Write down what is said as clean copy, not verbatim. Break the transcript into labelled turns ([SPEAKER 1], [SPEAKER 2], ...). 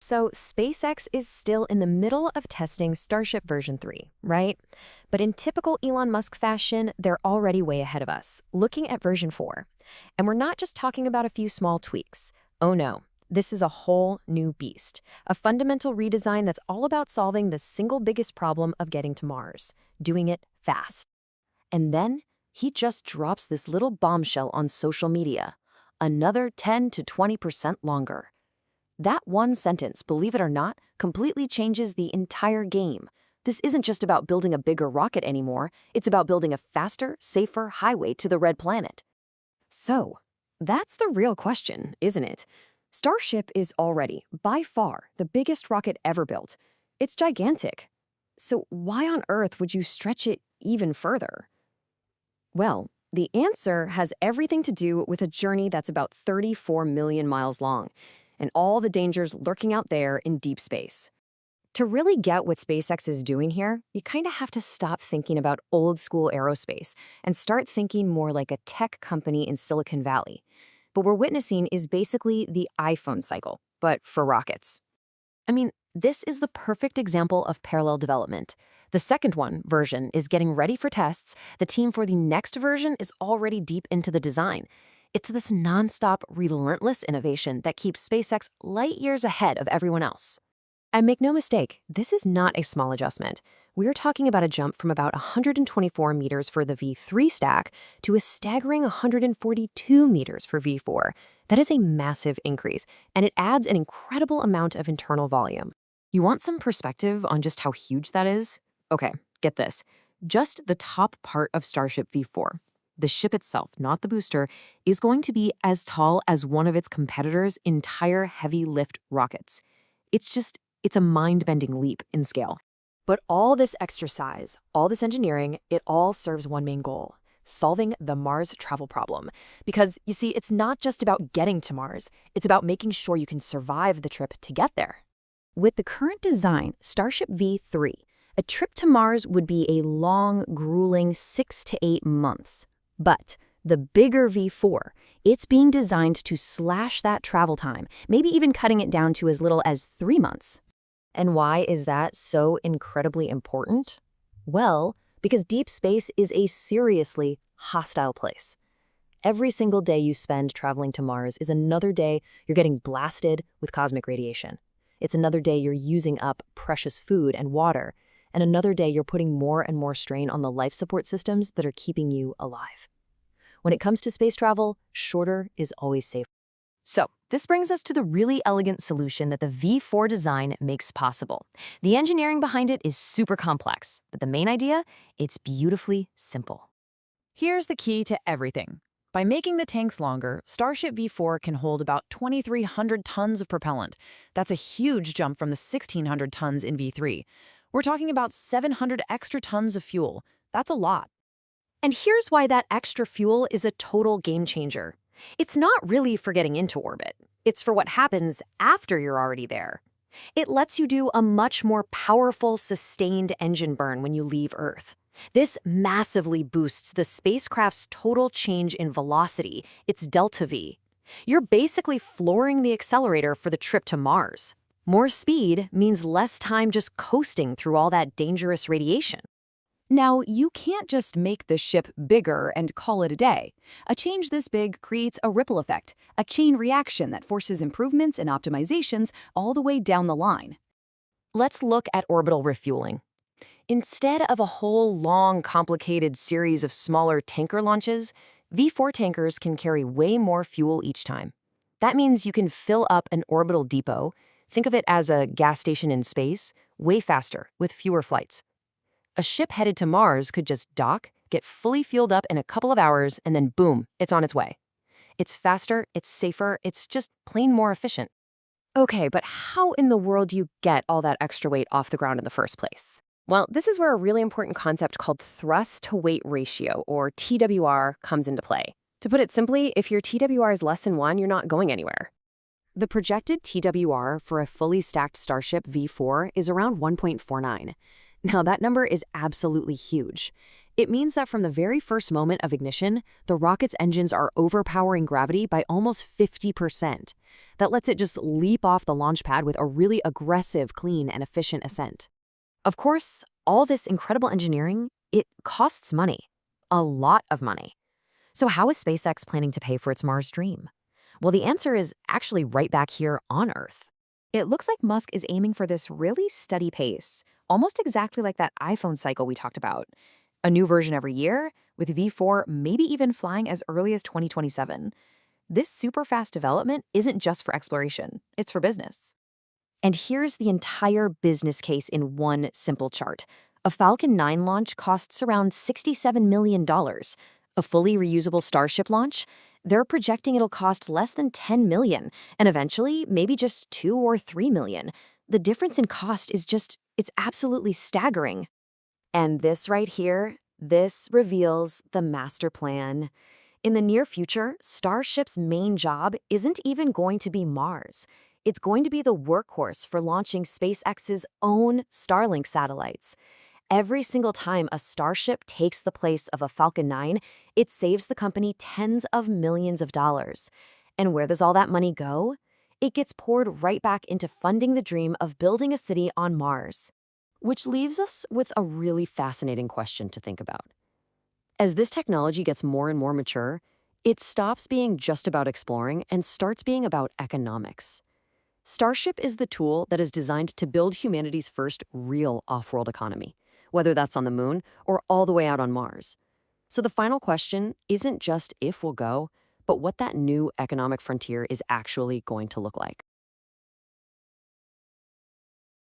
[SPEAKER 1] So, SpaceX is still in the middle of testing Starship version 3, right? But in typical Elon Musk fashion, they're already way ahead of us, looking at version 4. And we're not just talking about a few small tweaks. Oh no, this is a whole new beast. A fundamental redesign that's all about solving the single biggest problem of getting to Mars, doing it fast. And then he just drops this little bombshell on social media. Another 10 to 20% longer. That one sentence, believe it or not, completely changes the entire game. This isn't just about building a bigger rocket anymore, it's about building a faster, safer highway to the red planet. So, that's the real question, isn't it? Starship is already, by far, the biggest rocket ever built. It's gigantic. So why on earth would you stretch it even further? Well, the answer has everything to do with a journey that's about 34 million miles long, and all the dangers lurking out there in deep space. To really get what SpaceX is doing here, you kind of have to stop thinking about old-school aerospace and start thinking more like a tech company in Silicon Valley. What we're witnessing is basically the iPhone cycle, but for rockets. I mean, this is the perfect example of parallel development. The second version is getting ready for tests. The team for the next version is already deep into the design. It's this nonstop, relentless innovation that keeps SpaceX light years ahead of everyone else. And make no mistake, this is not a small adjustment. We're talking about a jump from about 124 meters for the V3 stack to a staggering 142 meters for V4. That is a massive increase, and it adds an incredible amount of internal volume. You want some perspective on just how huge that is? Okay, get this. Just the top part of Starship V4, the ship itself, not the booster, is going to be as tall as one of its competitors' entire heavy lift rockets. It's a mind-bending leap in scale. But all this extra size, all this engineering, it all serves one main goal: solving the Mars travel problem. Because, you see, it's not just about getting to Mars, it's about making sure you can survive the trip to get there. With the current design, Starship V3, a trip to Mars would be a long, grueling 6 to 8 months. But the bigger V4, it's being designed to slash that travel time, maybe even cutting it down to as little as 3 months. And why is that so incredibly important? Well, because deep space is a seriously hostile place. Every single day you spend traveling to Mars is another day you're getting blasted with cosmic radiation. It's another day you're using up precious food and water, and another day you're putting more and more strain on the life support systems that are keeping you alive. When it comes to space travel, shorter is always safer. So, this brings us to the really elegant solution that the V4 design makes possible. The engineering behind it is super complex, but the main idea, it's beautifully simple.
[SPEAKER 2] Here's the key to everything. By making the tanks longer, Starship V4 can hold about 2,300 tons of propellant. That's a huge jump from the 1,600 tons in V3. We're talking about 700 extra tons of fuel. That's a lot.
[SPEAKER 1] And here's why that extra fuel is a total game changer. It's not really for getting into orbit. It's for what happens after you're already there. It lets you do a much more powerful, sustained engine burn when you leave Earth. This massively boosts the spacecraft's total change in velocity, its delta V. You're basically flooring the accelerator for the trip to Mars. More speed means less time just coasting through all that dangerous radiation.
[SPEAKER 2] Now, you can't just make the ship bigger and call it a day. A change this big creates a ripple effect, a chain reaction that forces improvements and optimizations all the way down the line.
[SPEAKER 1] Let's look at orbital refueling. Instead of a whole long, complicated series of smaller tanker launches, V4 tankers can carry way more fuel each time. That means you can fill up an orbital depot, think of it as a gas station in space, way faster with fewer flights. A ship headed to Mars could just dock, get fully fueled up in a couple of hours, and then boom, it's on its way. It's faster, it's safer, it's just plain more efficient. Okay, but how in the world do you get all that extra weight off the ground in the first place? Well, this is where a really important concept called thrust-to-weight ratio, or TWR, comes into play. To put it simply, if your TWR is less than 1, you're not going anywhere. The projected TWR for a fully stacked Starship V4 is around 1.49. Now, that number is absolutely huge.
[SPEAKER 2] It means that from the very first moment of ignition, the rocket's engines are overpowering gravity by almost 50%. That lets it just leap off the launch pad with a really aggressive, clean, and efficient ascent.
[SPEAKER 1] Of course, all this incredible engineering, it costs money. A lot of money. So how is SpaceX planning to pay for its Mars dream? Well, the answer is actually right back here on Earth. It looks like Musk is aiming for this really steady pace, almost exactly like that iPhone cycle we talked about. A new version every year, with V4 maybe even flying as early as 2027. This super fast development isn't just for exploration, it's for business. And here's the entire business case in one simple chart. A Falcon 9 launch costs around $67 million. A fully reusable Starship launch? They're projecting it'll cost less than $10 million, and eventually maybe just $2 or $3 million. The difference in cost is it's absolutely staggering. And this right here, this reveals the master plan. In the near future, Starship's main job isn't even going to be Mars. It's going to be the workhorse for launching SpaceX's own Starlink satellites. Every single time a Starship takes the place of a Falcon 9, it saves the company tens of millions of dollars. And where does all that money go? It gets poured right back into funding the dream of building a city on Mars. Which leaves us with a really fascinating question to think about. As this technology gets more and more mature, it stops being just about exploring and starts being about economics. Starship is the tool that is designed to build humanity's first real off-world economy, whether that's on the moon or all the way out on Mars. So the final question isn't just if we'll go, but what that new economic frontier is actually going to look like.